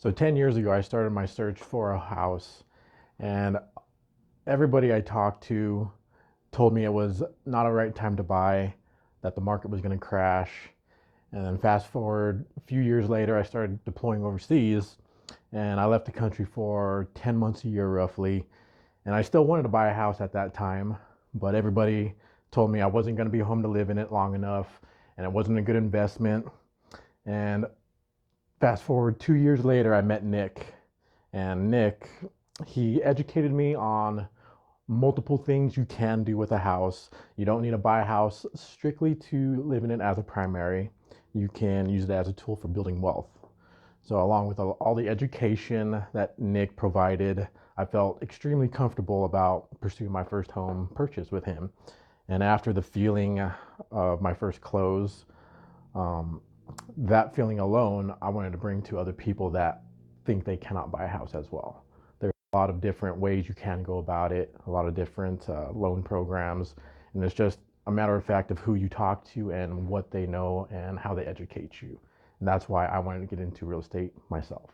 So 10 years ago, I started my search for a house, and everybody I talked to told me it was not a right time to buy, that the market was going to crash. And then fast forward a few years later, I started deploying overseas, and I left the country for 10 months a year roughly. And I still wanted to buy a house at that time, but everybody told me I wasn't going to be home to live in it long enough, and it wasn't a good investment. And fast forward 2 years later, I met Nick. And Nick, he educated me on multiple things you can do with a house. You don't need to buy a house strictly to live in it as a primary. You can use it as a tool for building wealth. So, along with all the education that Nick provided, I felt extremely comfortable about pursuing my first home purchase with him. And after the feeling of my first close, um, that feeling alone, I wanted to bring to other people that think they cannot buy a house as well. There's a lot of different ways you can go about it, a lot of different loan programs, and it's just a matter of fact of who you talk to and what they know and how they educate you. And that's why I wanted to get into real estate myself.